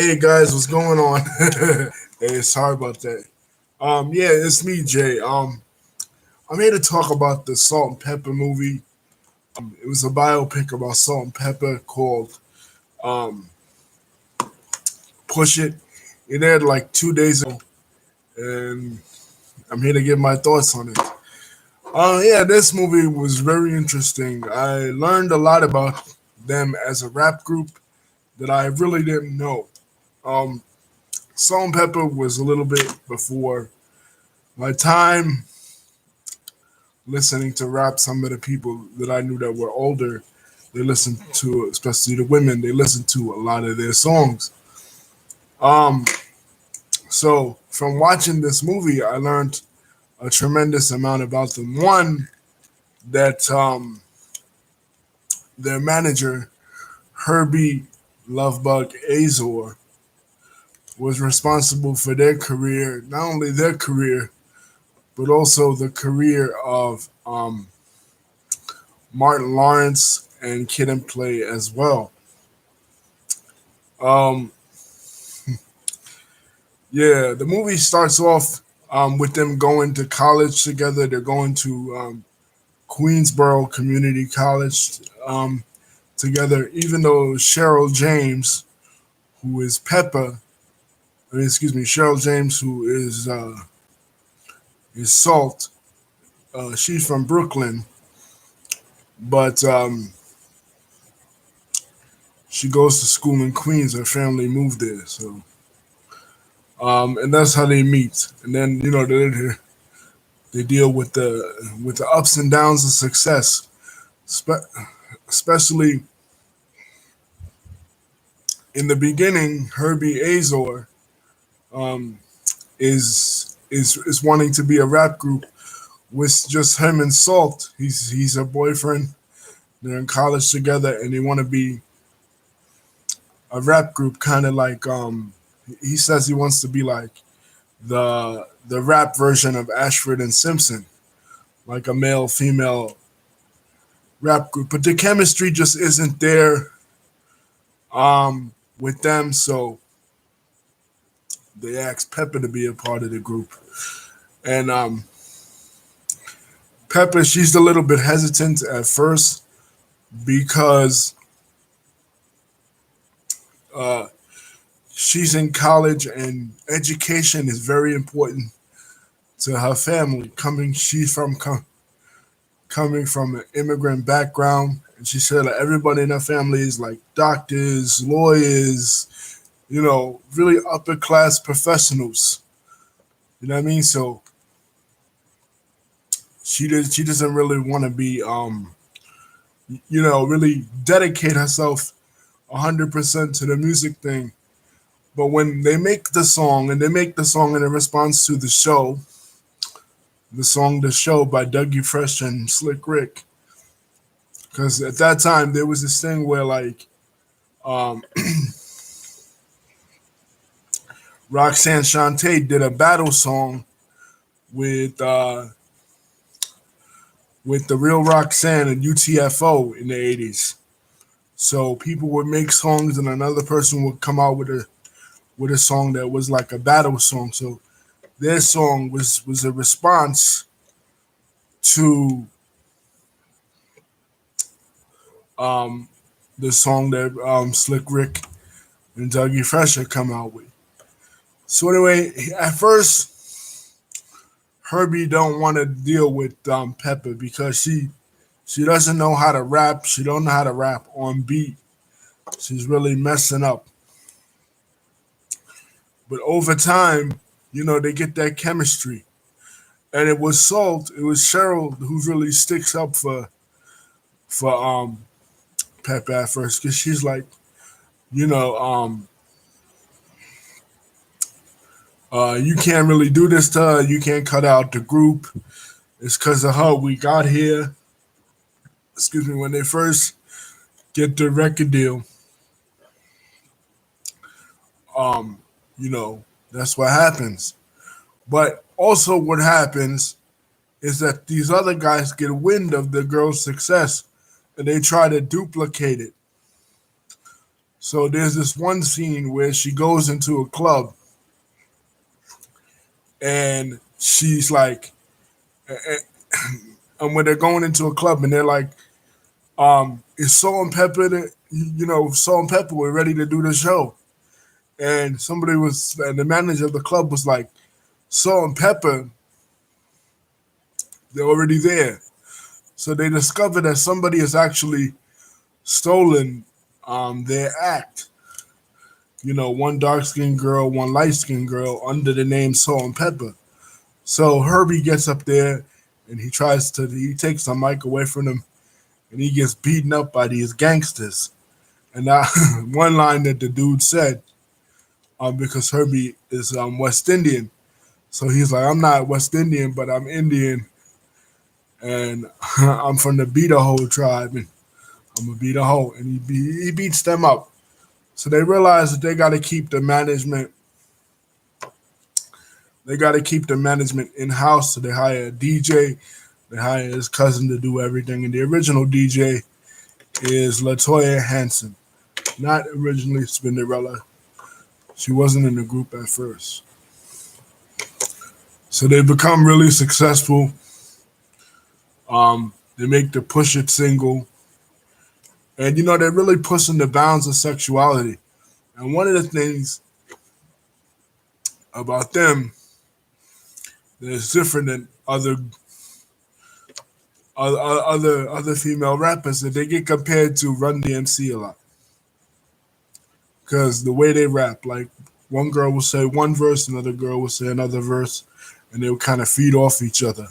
Hey guys, what's going on? Hey, sorry about that. Yeah, it's me, Jay. I'm here to talk about the Salt and Pepper movie. It was a biopic about Salt and Pepper called um, Push It. It aired like 2 days ago, and I'm here to give my thoughts on it. Yeah, this movie was very interesting. I learned a lot about them as a rap group that I really didn't know. Um, Salt and Pepper was a little bit before my time listening to rap. Some of the people that I knew that were older, they listened to, especially the women, they listened to a lot of their songs. Um, so from watching this movie, I learned a tremendous amount about them. One, that their manager, Herbie Lovebug Azor, was responsible for their career, not only their career, but also the career of Martin Lawrence and Kid and Play as well. Um, yeah, the movie starts off with them going to college together. They're going to Queensboro Community College together, even though Cheryl James, who is Peppa, excuse me, Cheryl James, who is Salt, she's from Brooklyn, but she goes to school in Queens. Her family moved there, so and that's how they meet. And then they deal with the ups and downs of success, especially in the beginning. Herbie Azor um, is wanting to be a rap group with just him and Salt. He's her boyfriend. They're in college together, and they want to be a rap group, kind of like he says he wants to be like the rap version of Ashford and Simpson, like a male female rap group. But the chemistry just isn't there with them, so they asked Pepper to be a part of the group. And Pepper, she's a little bit hesitant at first because uh, she's in college and education is very important to her family. Coming from an immigrant background, and she said that everybody in her family is like doctors, lawyers, really upper class professionals. You know what I mean? So she doesn't really want to be really dedicate herself 100% to the music thing. But when they make the song, and they make the song in response to the song "The Show" by Dougie Fresh and Slick Rick, because at that time there was this thing where like um, Roxanne Shante did a battle song with uh, with the real Roxanne and UTFO in the 80s. So people would make songs, and another person would come out with a song that was like a battle song. So their song was a response to um, the song that Slick Rick and Dougie Fresh had come out with. So anyway, at first Herbie don't want to deal with Pepper because she doesn't know how to rap. She don't know how to rap on beat. She's really messing up. But over time, they get that chemistry. And it was Salt, it was Cheryl who really sticks up for Pep at first, because she's like, you know, um, you can't really do this to her. You can't cut out the group. It's because of her we got here. Excuse me. When they first get the record deal, um, you know, that's what happens. But also, what happens is that these other guys get wind of the girl's success and they try to duplicate it. So there's this one scene where she goes into a club and she's like, and when they're going into a club and they're like, is Salt and Pepper, Salt and Pepper were ready to do the show. And and the manager of the club was like, Salt and Pepper, they're already there. So they discover that somebody has actually stolen their act. One dark skinned girl, one light skinned girl under the name Salt and Pepper. So Herbie gets up there and he takes the mic away from him and he gets beaten up by these gangsters. And one line that the dude said, because Herbie is West Indian. So he's like, I'm not West Indian, but I'm Indian and I'm from the Beat-a-Hole tribe and I'm going to beat a hole. And he beats them up. So they realize that they got to keep the management. They got to keep the management in house. So they hire a DJ. They hire his cousin to do everything. And the original DJ is Latoya Hanson, not originally Spinderella. She wasn't in the group at first. So they become really successful. They make the Push It single. And, they're really pushing the bounds of sexuality. And one of the things about them that is different than other female rappers that they get compared to Run DMC a lot. Because the way they rap, like one girl will say one verse, another girl will say another verse, and they will kind of feed off each other.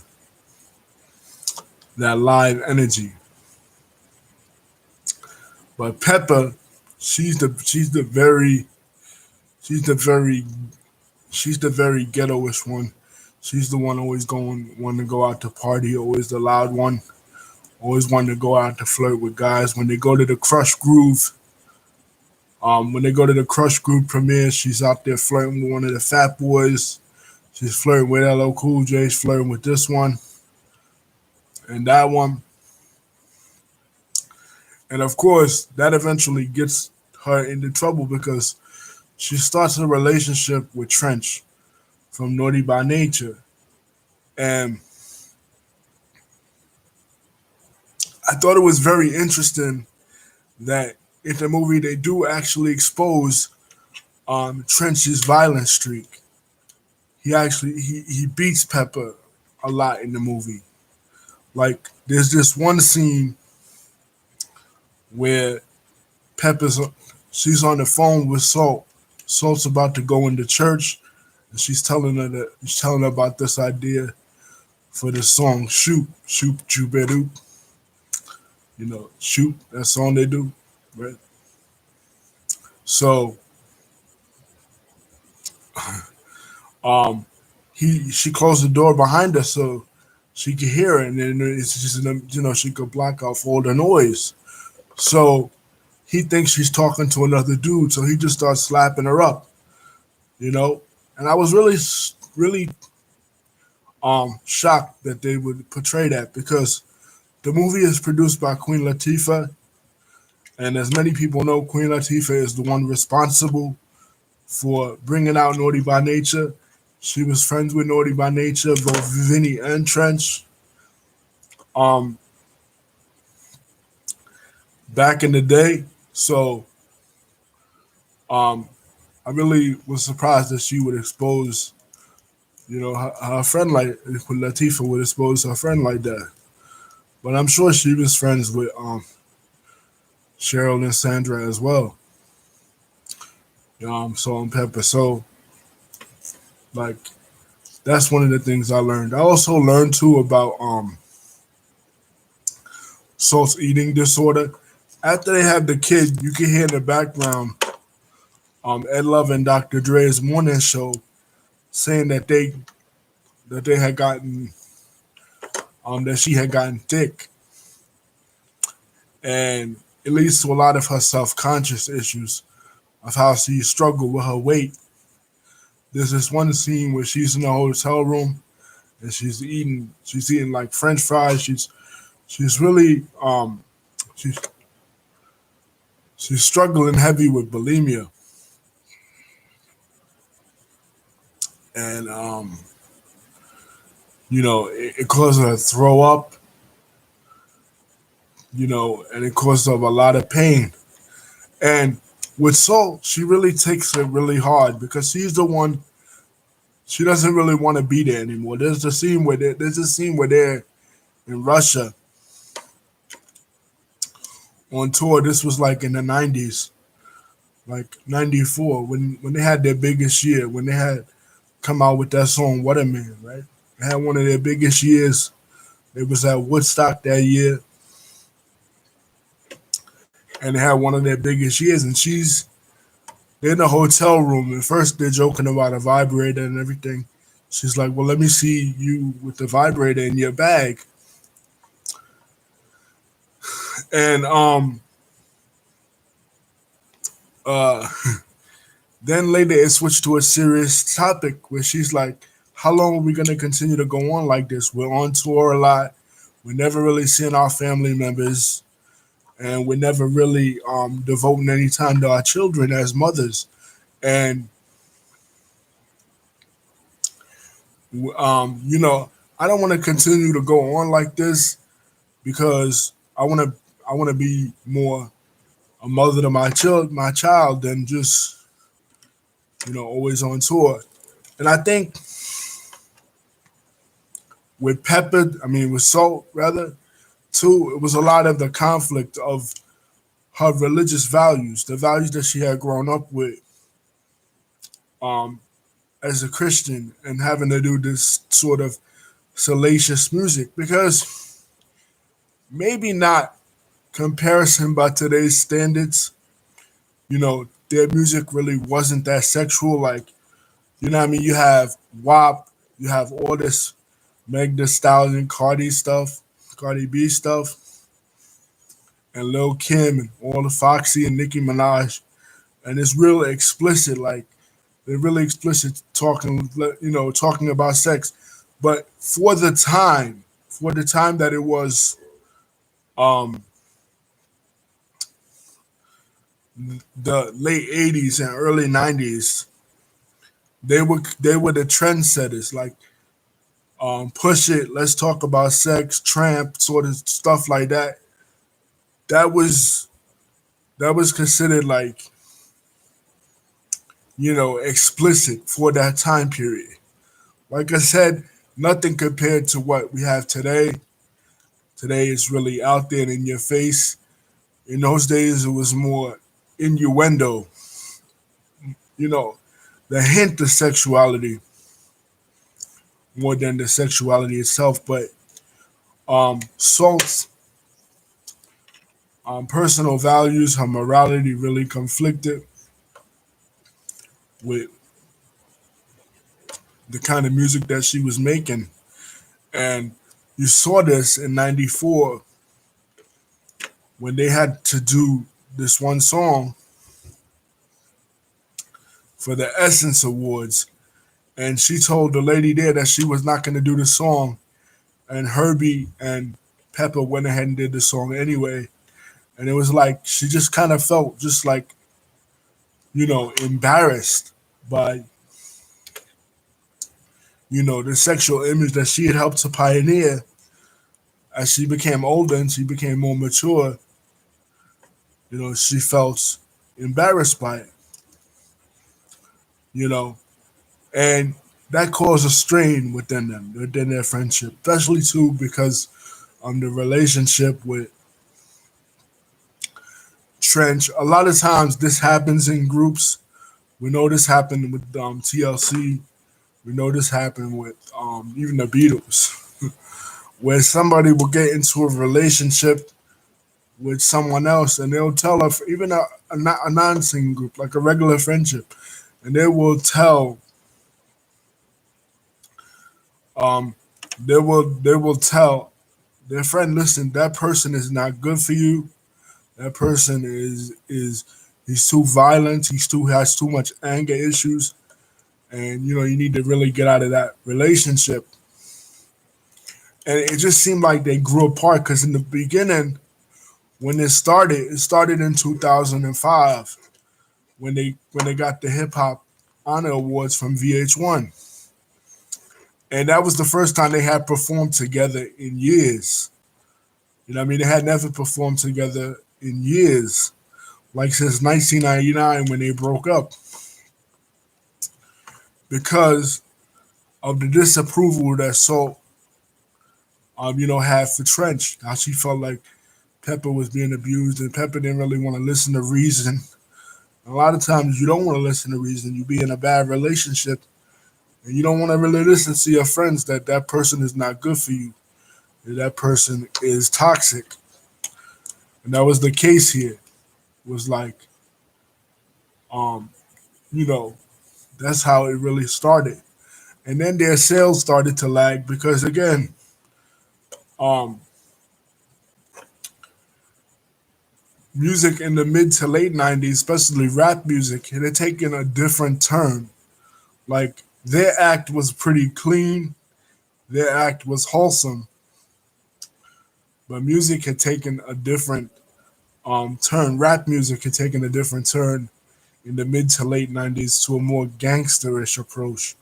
That live energy. But Peppa, she's the very ghettoish one. She's the one always want to go out to party, always the loud one, always wanting to go out to flirt with guys. When they go to the Crush Groove premiere, she's out there flirting with one of the fat boys. She's flirting with LL Cool J. She's flirting with this one and that one. And of course, that eventually gets her into trouble because she starts a relationship with Trench from Naughty by Nature. And I thought it was very interesting that in the movie they do actually expose Trench's violent streak. He beats Pepper a lot in the movie. Like there's this one scene where she's on the phone with Salt. Salt's about to go into church, and she's telling her about this idea for the song "Shoot, Shoot, Chubedu." Shoot, that song they do, right? So, she closed the door behind her so she could hear it, and then it's just she could block out all the noise. So he thinks she's talking to another dude, so he just starts slapping her up, And I was really shocked that they would portray that because the movie is produced by Queen Latifah, and as many people know, Queen Latifah is the one responsible for bringing out Naughty by Nature. She was friends with Naughty by Nature, both Vinny and Trench. Back in the day. So I really was surprised that she would expose, her friend like Latifah would expose her friend like that. But I'm sure she was friends with Cheryl and Sandra as well. Salt and Pepper. So like that's one of the things I learned. I also learned too about Salt's eating disorder. After they have the kid, you can hear in the background Ed Love and Dr. Dre's morning show saying that they had gotten that she had gotten thick, and it leads to a lot of her self-conscious issues of how she struggled with her weight. There's this one scene where she's in a hotel room and she's eating like French fries. She's really she's She's struggling heavy with bulimia, and it caused her to throw up, and it caused her a lot of pain. And with Salt, she really takes it really hard because she's the one. She doesn't really want to be there anymore. There's a scene where they're in Russia on tour. This was like in the '90s, like '94, when they had their biggest year, when they had come out with that song "What a Man," right? They had one of their biggest years. It was at Woodstock that year, and they had one of their biggest years. And they're in a hotel room, and first they're joking about a vibrator and everything. She's like, "Well, let me see you with the vibrator in your bag." And uh then later it switched to a serious topic where she's like, "How long are we gonna continue to go on like this? We're on tour a lot. We're never really seeing our family members, and we're never really devoting any time to our children as mothers. And I don't want to continue to go on like this because I want to be more a mother to my child than just always on tour." And I think with Pepper, I mean with Salt rather, too, it was a lot of the conflict of her religious values, the values that she had grown up with um, as a Christian, and having to do this sort of salacious music because maybe not comparison by today's standards. Their music really wasn't that sexual. Like, what I mean? You have WAP, you have all this Meg Thee Stallion, Cardi B stuff, and Lil Kim, and all the Foxy and Nicki Minaj, and it's real explicit. Like, they're really explicit talking about sex. But for the time that it was, um, the late '80s and early '90s, they were the trendsetters. Like, Push It, Let's Talk About Sex, Tramp, sort of stuff like that. That was that was considered like explicit for that time period. Like I said, nothing compared to what we have today. Today is really out there and in your face. In those days, it was more innuendo, you know, the hint of sexuality more than the sexuality itself. But Salt's personal values, her morality really conflicted with the kind of music that she was making. And you saw this in '94 when they had to do this one song for the Essence Awards. And she told the lady there that she was not going to do the song. And Herbie and Peppa went ahead and did the song anyway. And it was like she just kind of felt just like, embarrassed by, the sexual image that she had helped to pioneer. As she became older and she became more mature, she felt embarrassed by it, you know, and that caused a strain within their friendship, especially too because the relationship with Trench. A lot of times this happens in groups. We know this happened with TLC. We know this happened with even the Beatles, where somebody will get into a relationship with someone else, and they'll tell her, even a non-singing group, like a regular friendship, and um, they will tell their friend, listen, that person is not good for you. That person is he's too violent. Has too much anger issues, and you need to really get out of that relationship. And it just seemed like they grew apart because in the beginning, When it started in 2005 when they got the Hip Hop Honor Awards from VH1, and that was the first time they had performed together in years. You know, what I mean, they had never performed together in years, like since 1999 when they broke up, because of the disapproval that Salt, had for Trench. How she felt like Peppa was being abused, and Peppa didn't really want to listen to reason. A lot of times, you don't want to listen to reason. You be in a bad relationship, and you don't want to really listen to your friends that that person is not good for you, that that person is toxic, and that was the case here. Was like, um, you know, that's how it really started, and then their sales started to lag because again, um, music in the mid to late '90s, especially rap music, it had taken a different turn. Like their act was pretty clean, their act was wholesome, but music had taken a different turn. Rap music had taken a different turn in the mid to late '90s to a more gangsterish approach,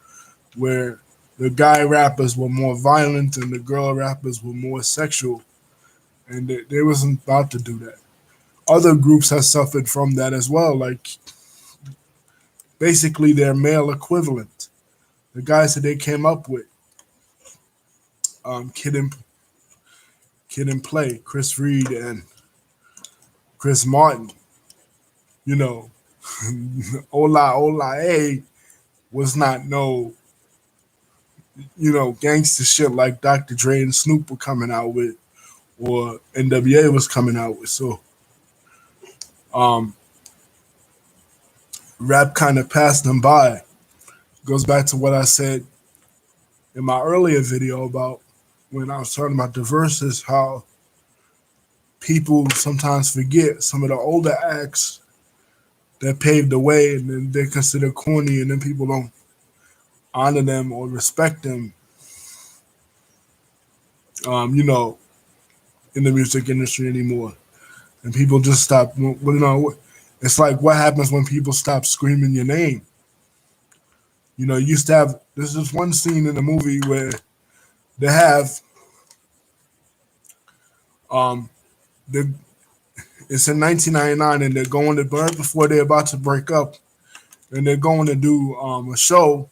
where the guy rappers were more violent and the girl rappers were more sexual, and they wasn't about to do that. Other groups have suffered from that as well, like basically their male equivalent. The guys that they came up with, Kid and Play, Chris Reed and Chris Martin, you know, Ola Ola A was not no, gangster shit like Dr. Dre and Snoop were coming out with, or NWA was coming out with. So, um, rap kind of passed them by. Goes back to what I said in my earlier video about when I was talking about the verses, how people sometimes forget some of the older acts that paved the way, and then they're considered corny, and then people don't honor them or respect them. You know, in the music industry anymore, and people just stop. Well, it's like what happens when people stop screaming your name. You used to have. There's this one scene in the movie where they have um the it's in 1999, and they're going to right before they're about to break up, and they're going to do a show,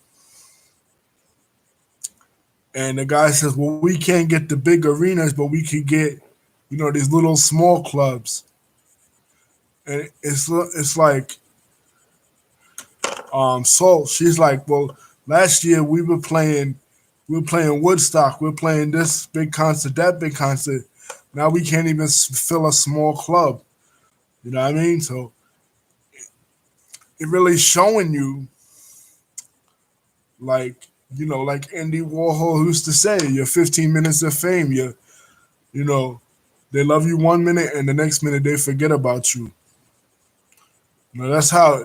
and the guy says, "Well, we can't get the big arenas, but we can get, these little small clubs." And it's like, so she's like, "Well, last year we were playing Woodstock, we're playing this big concert, that big concert. Now we can't even fill a small club." You know what I mean? So it really showing you, like, like Andy Warhol used to say, your 15 minutes of fame. You know, they love you 1 minute, and the next minute they forget about you. That's how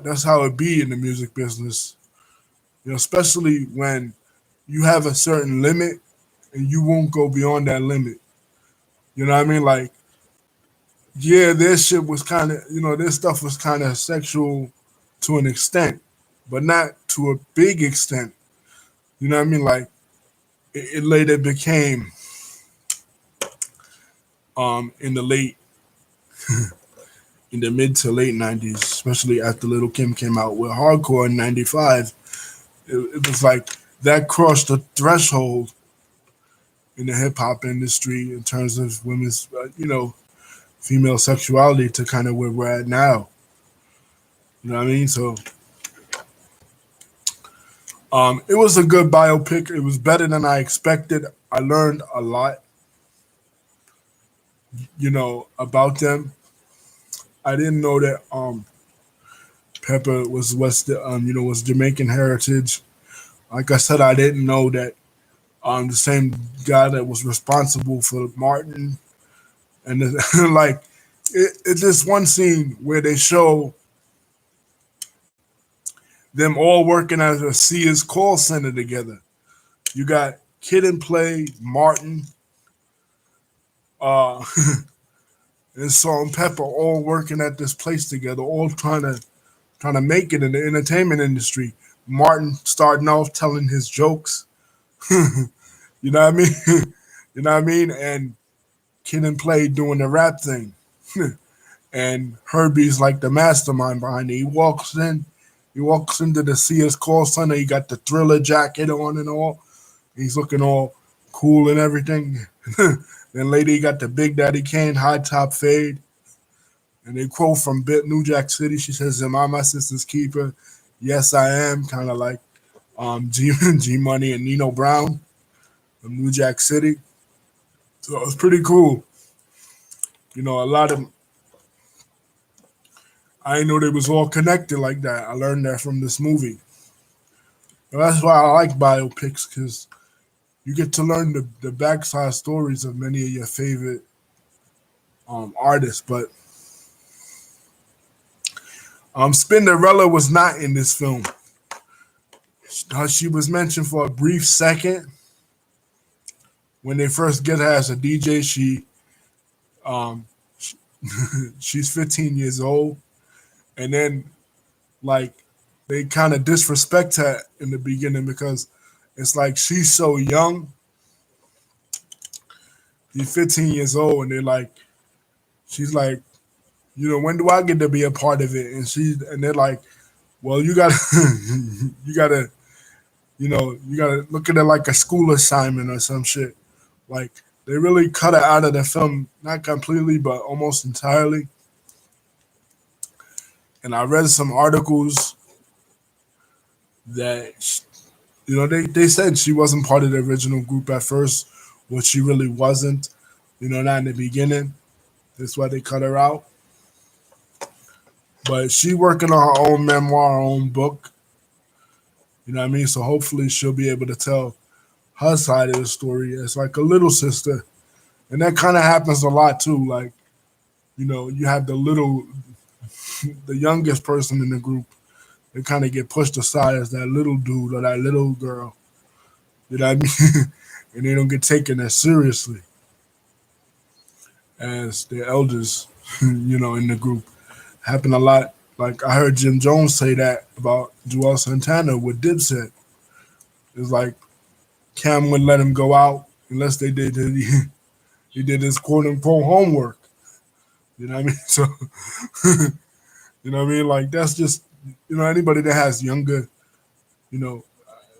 it be in the music business. Especially when you have a certain limit and you won't go beyond that limit. You know what I mean? Like, yeah, their shit was kind of, their stuff was kind of sexual to an extent, but not to a big extent. You know what I mean? Like, it later became, in the mid to late '90s, especially after Little Kim came out with hardcore in '95. It was like that crossed the threshold in the hip hop industry in terms of women's, female sexuality to kind of where we're at now. You know what I mean? So, it was a good biopic. It was better than I expected. I learned a lot, about them. I didn't know that Pepper was Jamaican heritage. Like I said, I didn't know that the same guy that was responsible for Martin, and like it's this one scene where they show them all working as a Sears call center together. You got Kid and Play, Martin, uh, and Salt and Pepper all working at this place together, all trying to make it in the entertainment industry. Martin starting off telling his jokes, you know what I mean? You know what I mean? And Kid and Play doing the rap thing. And Herbie's like the mastermind behind it. He walks into the Sears call center. He got the Thriller jacket on and all. He's looking all cool and everything. Then later he got the Big Daddy Kane high top fade. And they quote from Bit New Jack City. She says, "Am I my sister's keeper? Yes, I am." Kind of like G Money and Nino Brown from New Jack City. So it's pretty cool. A lot of I didn't know they was all connected like that. I learned that from this movie. And that's why I like biopics because you get to learn the backside stories of many of your favorite artists. But Spinderella was not in this film. She was mentioned for a brief second when they first get her as a DJ. Um, she's 15 years old, and then like they kind of disrespect her in the beginning because it's like she's so young. She's 15 years old, and they're like, she's like, when do I get to be a part of it? And they're like, well, you gotta, you gotta, you gotta look at it like a school assignment or some shit. Like they really cut her out of the film, not completely, but almost entirely. And I read some articles that they said she wasn't part of the original group at first, which she really wasn't. Not in the beginning. That's why they cut her out. But she working on her own memoir, her own book. You know what I mean? So hopefully she'll be able to tell her side of the story as like a little sister. And that kind of happens a lot too. Like, you have the youngest person in the group. They kind of get pushed aside as that little dude or that little girl. You know what I mean? And they don't get taken as seriously as their elders, in the group. Happen a lot. Like I heard Jim Jones say that about Joel Santana with Dipset. It's like Cam wouldn't let him go out unless he did his quote unquote homework. You know what I mean? So you know what I mean? Like that's just anybody that has younger, you know,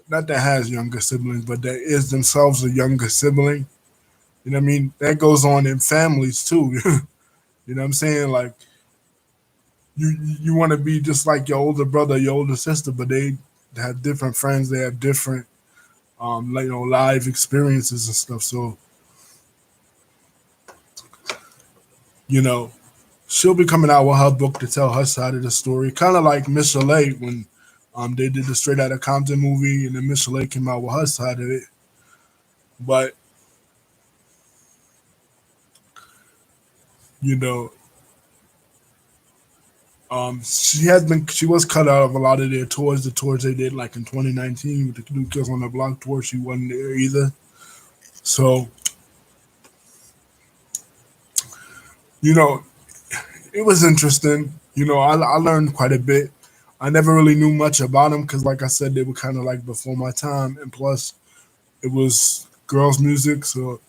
not that has younger siblings, but that is themselves a younger sibling. You know what I mean? That goes on in families too. You know what I'm saying? Like you want to be just like your older brother, your older sister, but they have different friends. They have different live experiences and stuff. So you know, she'll be coming out with her book to tell her side of the story, kind of like Miss Chalet when they did the Straight Outta Compton movie, and then Miss Chalet came out with her side of it. But you know, she was cut out of a lot of their tours. The tours they did like in 2019 with the New Kids on the Block tour, she wasn't there either. So you know, it was interesting. I learned quite a bit. I never really knew much about them because, like I said, they were kind of like before my time, and plus, it was girls' music, so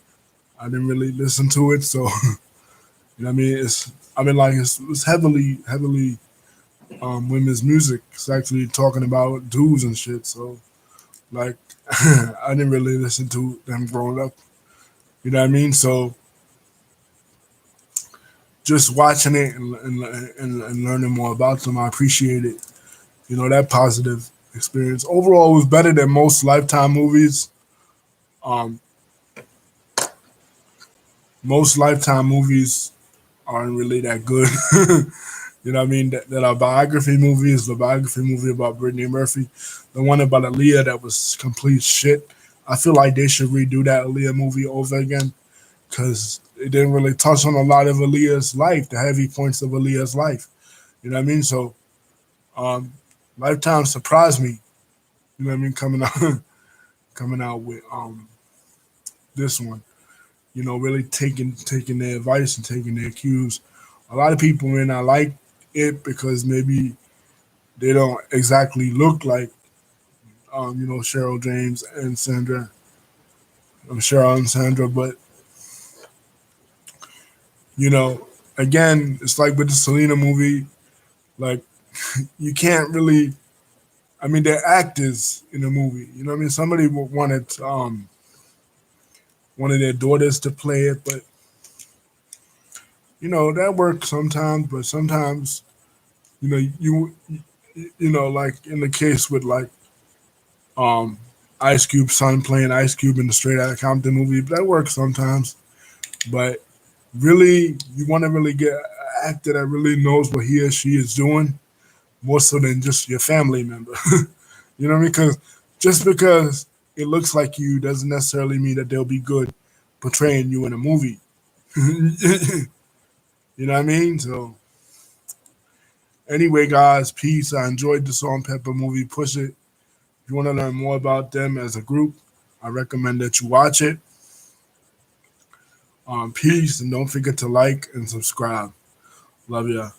I didn't really listen to it. So, you know what I mean? It's heavily women's music. It's actually talking about dudes and shit. So, like, I didn't really listen to them growing up. You know what I mean? So, just watching it and learning more about them, I appreciate it. That positive experience. Overall, it was better than most Lifetime movies. Um, most Lifetime movies aren't really that good. You know what I mean? That are biography movies. The biography movie about Brittany Murphy, the one about Aaliyah that was complete shit. I feel like they should redo that Aaliyah movie over again because it didn't really touch on a lot of Aaliyah's life, the heavy points of Aaliyah's life. You know what I mean? So, um, Lifetime surprised me. You know what I mean? Coming out, coming out with this one. really taking their advice and taking their cues. A lot of people may not like it because maybe they don't exactly look like Cheryl James and Sandra, Cheryl and Sandra, but you know, again, it's like with the Selena movie, like you can't really. I mean, they're actors in the movie. You know what I mean? Somebody wanted one of their daughters to play it, but that works sometimes. But sometimes, like in the case with like um Ice Cube's son playing Ice Cube in the Straight Outta Compton movie, that works sometimes. But really, you want to really get an actor that really knows what he or she is doing more so than just your family member. You know what I mean? Because just because it looks like you doesn't necessarily mean that they'll be good portraying you in a movie. You know what I mean? So anyway, guys, peace. I enjoyed the song Peppa movie. Push it. If you want to learn more about them as a group, I recommend that you watch it. Peace, and don't forget to like and subscribe. Love ya.